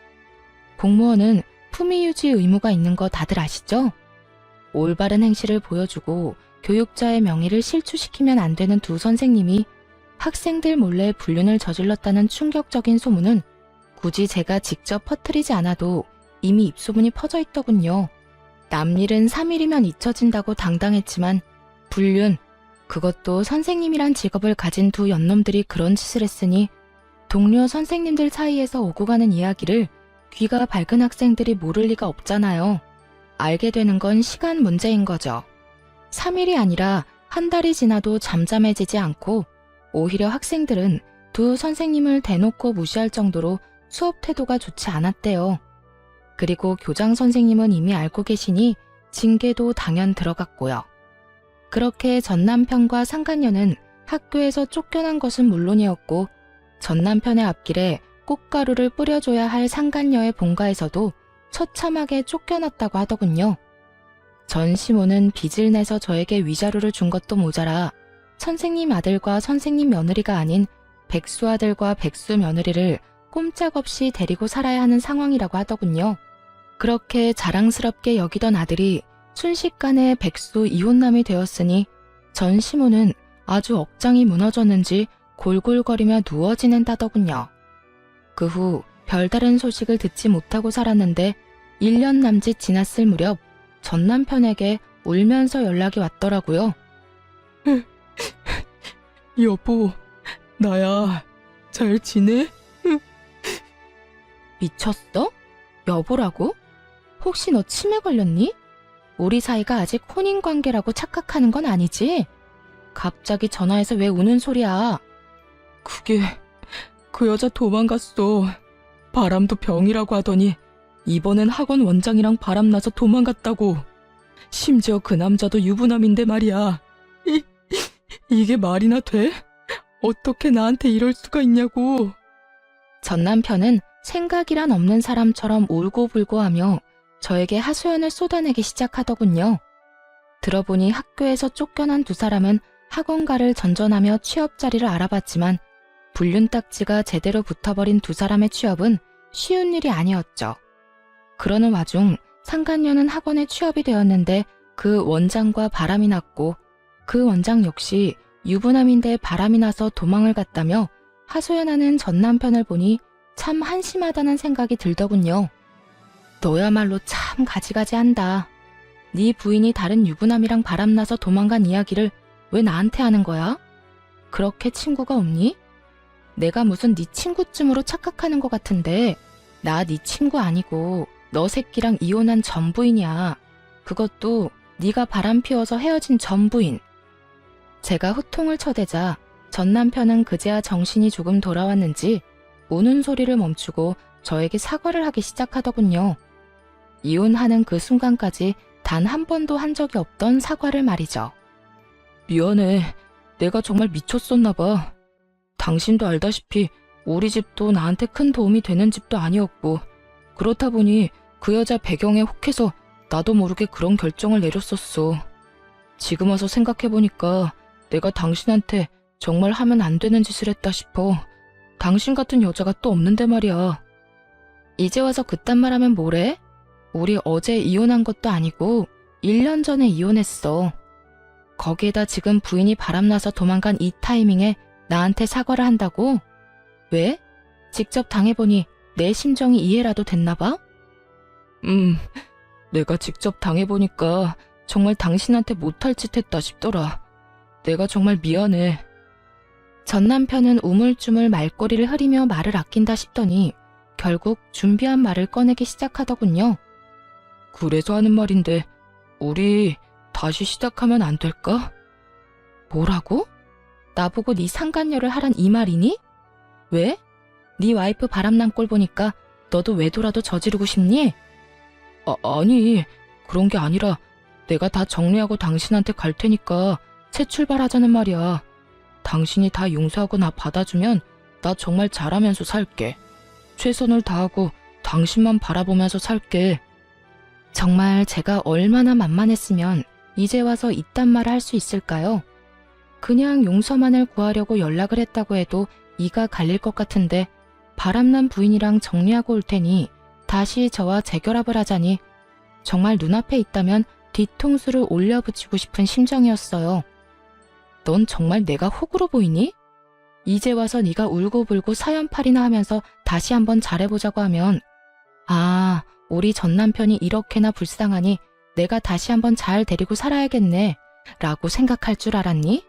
Speaker 1: 공무원은 품위 유지 의무가 있는 거 다들 아시죠? 올바른 행실을 보여주고 교육자의 명의를 실추시키면 안 되는 두 선생님이 학생들 몰래 불륜을 저질렀다는 충격적인 소문은 굳이 제가 직접 퍼뜨리지 않아도 이미 입소문이 퍼져 있더군요. 남일은 3일이면 잊혀진다고 당당했지만 불륜, 그것도 선생님이란 직업을 가진 두 연놈들이 그런 짓을 했으니 동료 선생님들 사이에서 오고 가는 이야기를 귀가 밝은 학생들이 모를 리가 없잖아요. 알게 되는 건 시간 문제인 거죠. 3일이 아니라 한 달이 지나도 잠잠해지지 않고 오히려 학생들은 두 선생님을 대놓고 무시할 정도로 수업 태도가 좋지 않았대요. 그리고 교장 선생님은 이미 알고 계시니 징계도 당연 들어갔고요. 그렇게 전 남편과 상간녀는 학교에서 쫓겨난 것은 물론이었고 전 남편의 앞길에 꽃가루를 뿌려줘야 할 상간녀의 본가에서도 처참하게 쫓겨났다고 하더군요. 전 시모는 빚을 내서 저에게 위자료를 준 것도 모자라 선생님 아들과 선생님 며느리가 아닌 백수 아들과 백수 며느리를 꼼짝없이 데리고 살아야 하는 상황이라고 하더군요. 그렇게 자랑스럽게 여기던 아들이 순식간에 백수 이혼남이 되었으니 전 시모는 아주 억장이 무너졌는지 골골거리며 누워 지낸다더군요. 그 후 별다른 소식을 듣지 못하고 살았는데 1년 남짓 지났을 무렵 전 남편에게 울면서 연락이 왔더라고요.
Speaker 2: 여보, 나야. 잘 지내?
Speaker 1: 미쳤어? 여보라고? 혹시 너 치매 걸렸니? 우리 사이가 아직 혼인관계라고 착각하는 건 아니지? 갑자기 전화해서 왜 우는 소리야?
Speaker 2: 그게 그 여자 도망갔어. 바람도 병이라고 하더니 이번엔 학원 원장이랑 바람나서 도망갔다고. 심지어 그 남자도 유부남인데 말이야. 이게 말이나 돼? 어떻게 나한테 이럴 수가 있냐고.
Speaker 1: 전 남편은 생각이란 없는 사람처럼 울고불고하며 저에게 하소연을 쏟아내기 시작하더군요. 들어보니 학교에서 쫓겨난 두 사람은 학원가를 전전하며 취업 자리를 알아봤지만 불륜 딱지가 제대로 붙어버린 두 사람의 취업은 쉬운 일이 아니었죠. 그러는 와중 상간녀는 학원에 취업이 되었는데 그 원장과 바람이 났고 그 원장 역시 유부남인데 바람이 나서 도망을 갔다며 하소연하는 전 남편을 보니 참 한심하다는 생각이 들더군요. 너야말로 참 가지가지한다. 네 부인이 다른 유부남이랑 바람나서 도망간 이야기를 왜 나한테 하는 거야? 그렇게 친구가 없니? 내가 무슨 네 친구쯤으로 착각하는 것 같은데 나 네 친구 아니고 너 새끼랑 이혼한 전 부인이야. 그것도 네가 바람 피워서 헤어진 전 부인. 제가 호통을 쳐대자 전 남편은 그제야 정신이 조금 돌아왔는지 우는 소리를 멈추고 저에게 사과를 하기 시작하더군요. 이혼하는 그 순간까지 단 한 번도 한 적이 없던 사과를 말이죠.
Speaker 2: 미안해. 내가 정말 미쳤었나 봐. 당신도 알다시피 우리 집도 나한테 큰 도움이 되는 집도 아니었고 그렇다 보니 그 여자 배경에 혹해서 나도 모르게 그런 결정을 내렸었어. 지금 와서 생각해보니까 내가 당신한테 정말 하면 안 되는 짓을 했다 싶어. 당신 같은 여자가 또 없는데 말이야.
Speaker 1: 이제 와서 그딴 말 하면 뭐래? 우리 어제 이혼한 것도 아니고 1년 전에 이혼했어. 거기에다 지금 부인이 바람나서 도망간 이 타이밍에 나한테 사과를 한다고? 왜? 직접 당해보니 내 심정이 이해라도 됐나 봐?
Speaker 2: 내가 직접 당해보니까 정말 당신한테 못할 짓 했다 싶더라. 내가 정말 미안해.
Speaker 1: 전 남편은 우물쭈물 말꼬리를 흐리며 말을 아낀다 싶더니 결국 준비한 말을 꺼내기 시작하더군요.
Speaker 2: 그래서 하는 말인데 우리 다시 시작하면 안 될까?
Speaker 1: 뭐라고? 나보고 네 상간녀를 하란 이 말이니? 왜? 네 와이프 바람난 꼴 보니까 너도 외도라도 저지르고 싶니?
Speaker 2: 아니, 그런 게 아니라 내가 다 정리하고 당신한테 갈 테니까 새 출발하자는 말이야. 당신이 다 용서하고 나 받아주면 나 정말 잘하면서 살게. 최선을 다하고 당신만 바라보면서 살게.
Speaker 1: 정말 제가 얼마나 만만했으면 이제 와서 이딴 말을 할 수 있을까요? 그냥 용서만을 구하려고 연락을 했다고 해도 이가 갈릴 것 같은데 바람난 부인이랑 정리하고 올 테니 다시 저와 재결합을 하자니 정말 눈앞에 있다면 뒤통수를 올려붙이고 싶은 심정이었어요. 넌 정말 내가 호구로 보이니? 이제 와서 네가 울고불고 사연팔이나 하면서 다시 한번 잘해보자고 하면 아, 우리 전 남편이 이렇게나 불쌍하니 내가 다시 한번 잘 데리고 살아야겠네 라고 생각할 줄 알았니?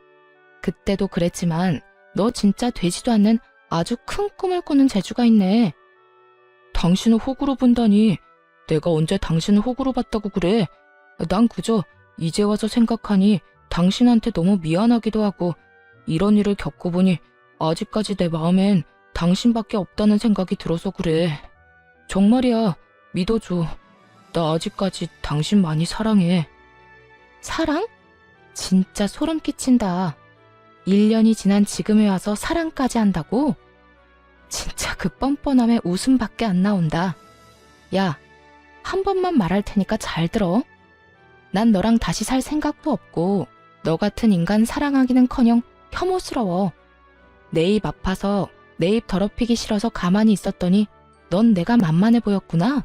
Speaker 1: 그때도 그랬지만 너 진짜 되지도 않는 아주 큰 꿈을 꾸는 재주가 있네.
Speaker 2: 당신을 호구로 본다니. 내가 언제 당신을 호구로 봤다고 그래. 난 그저 이제 와서 생각하니 당신한테 너무 미안하기도 하고 이런 일을 겪어보니 아직까지 내 마음엔 당신밖에 없다는 생각이 들어서 그래. 정말이야. 믿어줘. 나 아직까지 당신 많이 사랑해.
Speaker 1: 사랑? 진짜 소름 끼친다. 1년이 지난 지금에 와서 사랑까지 한다고? 진짜 그 뻔뻔함에 웃음밖에 안 나온다. 야, 한 번만 말할 테니까 잘 들어. 난 너랑 다시 살 생각도 없고 너 같은 인간 사랑하기는커녕 혐오스러워. 내 입 아파서 내 입 더럽히기 싫어서 가만히 있었더니 넌 내가 만만해 보였구나.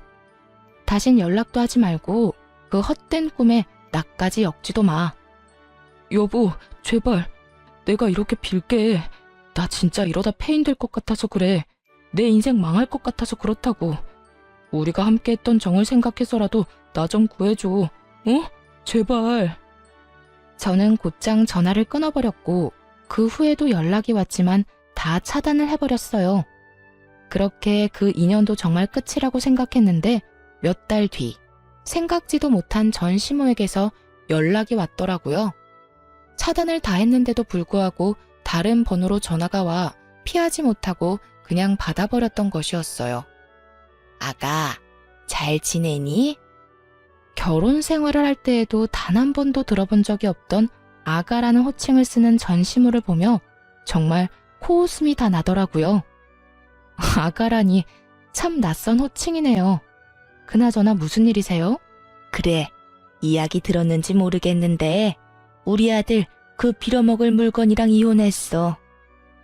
Speaker 1: 다신 연락도 하지 말고 그 헛된 꿈에 나까지 엮지도 마.
Speaker 2: 여보, 제발. 내가 이렇게 빌게. 나 진짜 이러다 폐인 될 것 같아서 그래. 내 인생 망할 것 같아서 그렇다고. 우리가 함께 했던 정을 생각해서라도 나 좀 구해줘. 어? 제발.
Speaker 1: 저는 곧장 전화를 끊어버렸고 그 후에도 연락이 왔지만 다 차단을 해버렸어요. 그렇게 그 인연도 정말 끝이라고 생각했는데 몇 달 뒤 생각지도 못한 전 시모에게서 연락이 왔더라고요. 차단을 다 했는데도 불구하고 다른 번호로 전화가 와 피하지 못하고 그냥 받아버렸던 것이었어요. 아가, 잘 지내니? 결혼 생활을 할 때에도 단 한 번도 들어본 적이 없던 아가라는 호칭을 쓰는 전시모를 보며 정말 코웃음이 다 나더라고요. 아가라니 참 낯선 호칭이네요. 그나저나 무슨 일이세요? 그래, 이야기 들었는지 모르겠는데 우리 아들 그 빌어먹을 물건이랑 이혼했어.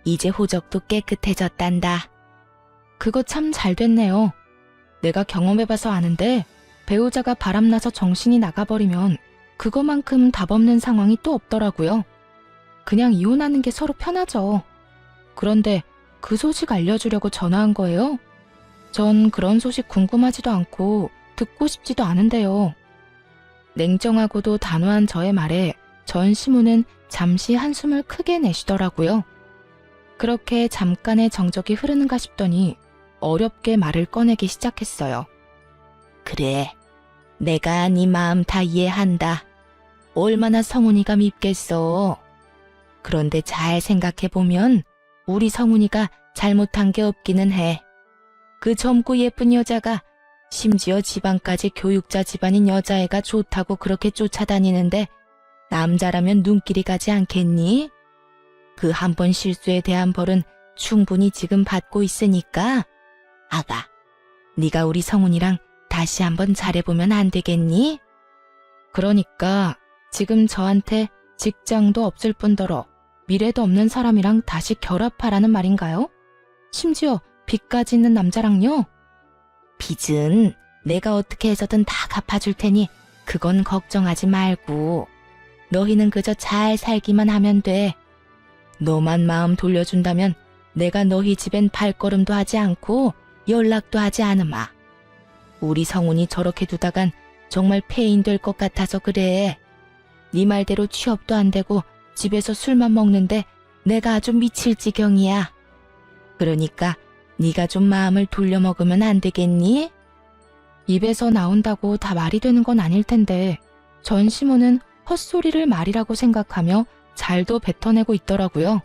Speaker 1: 이제 호적도 깨끗해졌단다. 그거 참 잘 됐네요. 내가 경험해봐서 아는데 배우자가 바람나서 정신이 나가버리면 그거만큼 답 없는 상황이 또 없더라고요. 그냥 이혼하는 게 서로 편하죠. 그런데 그 소식 알려주려고 전화한 거예요? 전 그런 소식 궁금하지도 않고 듣고 싶지도 않은데요. 냉정하고도 단호한 저의 말에 전 시모는 잠시 한숨을 크게 내쉬더라고요. 그렇게 잠깐의 정적이 흐르는가 싶더니 어렵게 말을 꺼내기 시작했어요. 그래, 내가 네 마음 다 이해한다. 얼마나 성훈이가 밉겠어. 그런데 잘 생각해보면 우리 성훈이가 잘못한 게 없기는 해. 그 젊고 예쁜 여자가 심지어 집안까지 교육자 집안인 여자애가 좋다고 그렇게 쫓아다니는데 남자라면 눈길이 가지 않겠니? 그 한 번 실수에 대한 벌은 충분히 지금 받고 있으니까 아가, 네가 우리 성훈이랑 다시 한번 잘해보면 안 되겠니? 그러니까 지금 저한테 직장도 없을 뿐더러 미래도 없는 사람이랑 다시 결합하라는 말인가요? 심지어 빚까지 있는 남자랑요? 빚은 내가 어떻게 해서든 다 갚아줄 테니 그건 걱정하지 말고 너희는 그저 잘 살기만 하면 돼. 너만 마음 돌려준다면 내가 너희 집엔 발걸음도 하지 않고 연락도 하지 않으마. 우리 성훈이 저렇게 두다간 정말 폐인 될 것 같아서 그래. 네 말대로 취업도 안 되고 집에서 술만 먹는데 내가 아주 미칠 지경이야. 그러니까 네가 좀 마음을 돌려먹으면 안 되겠니? 입에서 나온다고 다 말이 되는 건 아닐 텐데 전 시모는 헛소리를 말이라고 생각하며 잘도 뱉어내고 있더라고요.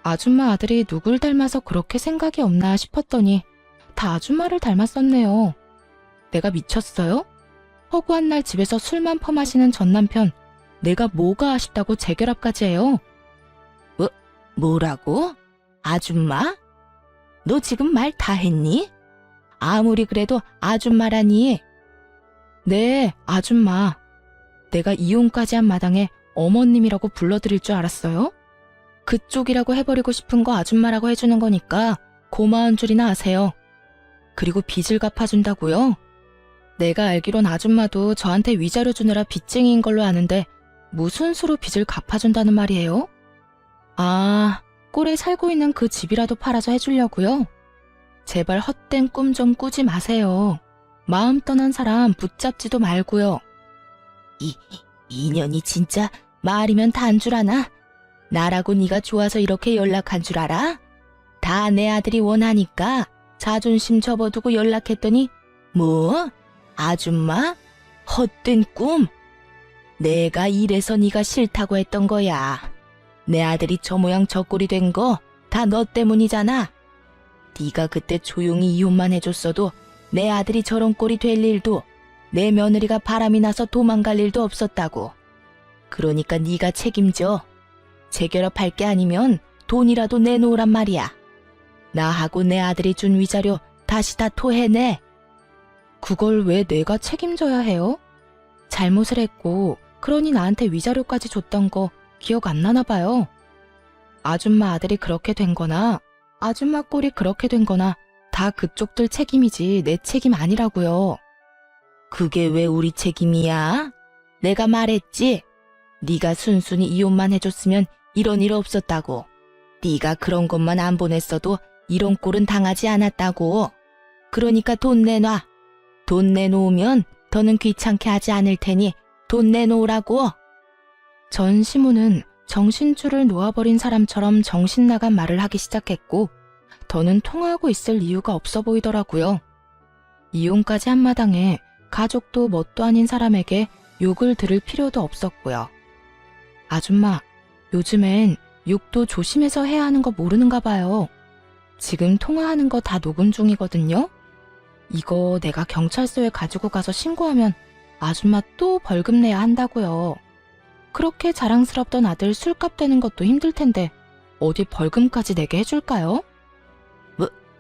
Speaker 1: 아줌마 아들이 누굴 닮아서 그렇게 생각이 없나 싶었더니 다 아줌마를 닮았었네요. 내가 미쳤어요? 허구한 날 집에서 술만 퍼마시는 전 남편, 내가 뭐가 아쉽다고 재결합까지 해요? 뭐라고? 아줌마? 너 지금 말 다 했니? 아무리 그래도 아줌마라니. 네, 아줌마. 내가 이혼까지 한 마당에 어머님이라고 불러드릴 줄 알았어요? 그쪽이라고 해버리고 싶은 거 아줌마라고 해주는 거니까 고마운 줄이나 아세요. 그리고 빚을 갚아준다고요? 내가 알기론 아줌마도 저한테 위자료 주느라 빚쟁이인 걸로 아는데 무슨 수로 빚을 갚아준다는 말이에요? 아, 꼴에 살고 있는 그 집이라도 팔아서 해주려고요? 제발 헛된 꿈 좀 꾸지 마세요. 마음 떠난 사람 붙잡지도 말고요. 이년이 진짜 말이면 다 한 줄 아나? 나라고 네가 좋아서 이렇게 연락한 줄 알아? 다 내 아들이 원하니까 자존심 접어두고 연락했더니 뭐? 아줌마? 헛된 꿈? 내가 이래서 네가 싫다고 했던 거야. 내 아들이 저 모양 저 꼴이 된 거 다 너 때문이잖아. 네가 그때 조용히 이혼만 해줬어도 내 아들이 저런 꼴이 될 일도 내 며느리가 바람이 나서 도망갈 일도 없었다고. 그러니까 네가 책임져. 재결합할 게 아니면 돈이라도 내놓으란 말이야. 나하고 내 아들이 준 위자료 다시 다 토해내. 그걸 왜 내가 책임져야 해요? 잘못을 했고 그러니 나한테 위자료까지 줬던 거 기억 안 나나 봐요. 아줌마 아들이 그렇게 된 거나 아줌마 꼴이 그렇게 된 거나 다 그쪽들 책임이지 내 책임 아니라고요. 그게 왜 우리 책임이야? 내가 말했지. 네가 순순히 이혼만 해줬으면 이런 일 없었다고. 네가 그런 것만 안 보냈어도 이런 꼴은 당하지 않았다고. 그러니까 돈 내놔. 돈 내놓으면 더는 귀찮게 하지 않을 테니 돈 내놓으라고. 전 시모는 정신줄을 놓아버린 사람처럼 정신 나간 말을 하기 시작했고 더는 통화하고 있을 이유가 없어 보이더라고요. 이혼까지 한마당에 가족도 뭣도 아닌 사람에게 욕을 들을 필요도 없었고요. 아줌마, 요즘엔 욕도 조심해서 해야 하는 거 모르는가 봐요. 지금 통화하는 거 다 녹음 중이거든요. 이거 내가 경찰서에 가지고 가서 신고하면 아줌마 또 벌금 내야 한다고요. 그렇게 자랑스럽던 아들 술값 되는 것도 힘들 텐데 어디 벌금까지 내게 해줄까요?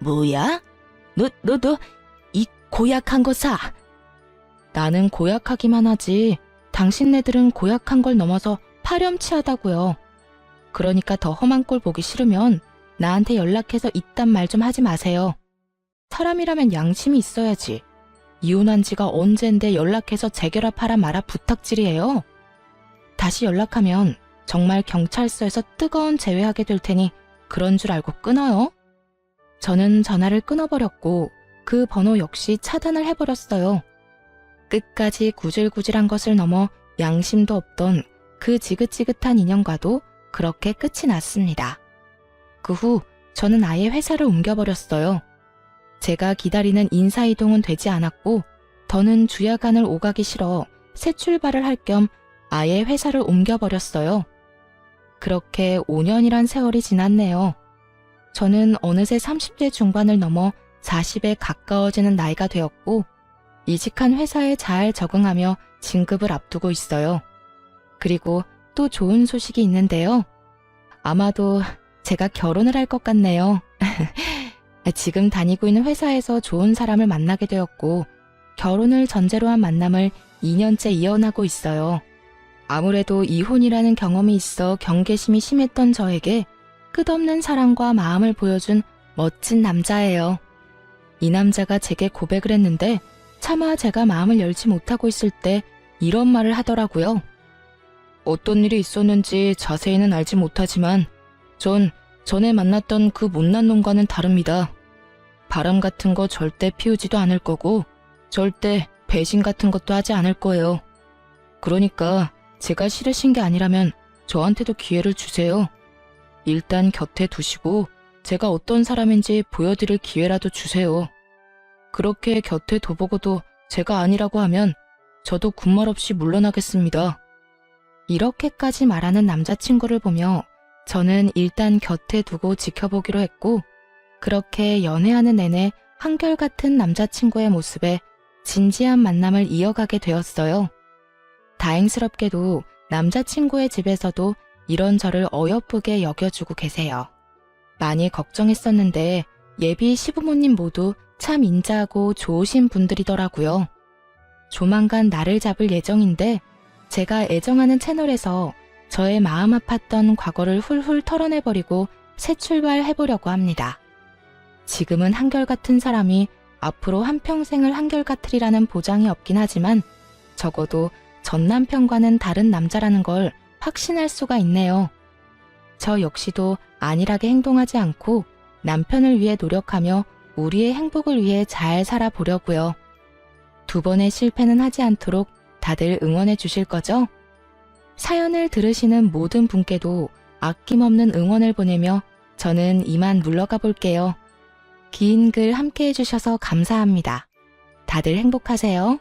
Speaker 1: 뭐야? 너 이 고약한 거 사. 나는 고약하기만 하지 당신네들은 고약한 걸 넘어서 파렴치하다고요. 그러니까 더 험한 꼴 보기 싫으면 나한테 연락해서 이딴 말 좀 하지 마세요. 사람이라면 양심이 있어야지. 이혼한 지가 언젠데 연락해서 재결합하라 마라 부탁질이에요. 다시 연락하면 정말 경찰서에서 뜨거운 제외하게 될 테니 그런 줄 알고 끊어요. 저는 전화를 끊어버렸고 그 번호 역시 차단을 해버렸어요. 끝까지 구질구질한 것을 넘어 양심도 없던 그 지긋지긋한 인연과도 그렇게 끝이 났습니다. 그 후 저는 아예 회사를 옮겨버렸어요. 제가 기다리는 인사이동은 되지 않았고 더는 주야간을 오가기 싫어 새 출발을 할 겸 아예 회사를 옮겨버렸어요. 그렇게 5년이란 세월이 지났네요. 저는 어느새 30대 중반을 넘어 40에 가까워지는 나이가 되었고 이직한 회사에 잘 적응하며 진급을 앞두고 있어요. 그리고 또 좋은 소식이 있는데요. 아마도 제가 결혼을 할 것 같네요. 지금 다니고 있는 회사에서 좋은 사람을 만나게 되었고 결혼을 전제로 한 만남을 2년째 이어나고 있어요. 아무래도 이혼이라는 경험이 있어 경계심이 심했던 저에게 끝없는 사랑과 마음을 보여준 멋진 남자예요. 이 남자가 제게 고백을 했는데 차마 제가 마음을 열지 못하고 있을 때 이런 말을 하더라고요. 어떤 일이 있었는지 자세히는 알지 못하지만 전 전에 만났던 그 못난 놈과는 다릅니다. 바람 같은 거 절대 피우지도 않을 거고 절대 배신 같은 것도 하지 않을 거예요. 그러니까 제가 싫으신 게 아니라면 저한테도 기회를 주세요. 일단 곁에 두시고 제가 어떤 사람인지 보여드릴 기회라도 주세요. 그렇게 곁에 둬보고도 제가 아니라고 하면 저도 군말 없이 물러나겠습니다. 이렇게까지 말하는 남자친구를 보며 저는 일단 곁에 두고 지켜보기로 했고 그렇게 연애하는 내내 한결같은 남자친구의 모습에 진지한 만남을 이어가게 되었어요. 다행스럽게도 남자친구의 집에서도 이런 저를 어여쁘게 여겨주고 계세요. 많이 걱정했었는데 예비 시부모님 모두 참 인자하고 좋으신 분들이더라고요. 조만간 나를 잡을 예정인데 제가 애정하는 채널에서 저의 마음 아팠던 과거를 훌훌 털어내버리고 새 출발해보려고 합니다. 지금은 한결같은 사람이 앞으로 한평생을 한결같으리라는 보장이 없긴 하지만 적어도 전 남편과는 다른 남자라는 걸 확신할 수가 있네요. 저 역시도 안일하게 행동하지 않고 남편을 위해 노력하며 우리의 행복을 위해 잘 살아보려고요. 두 번의 실패는 하지 않도록 다들 응원해 주실 거죠? 사연을 들으시는 모든 분께도 아낌없는 응원을 보내며 저는 이만 물러가 볼게요. 긴 글 함께 해주셔서 감사합니다. 다들 행복하세요.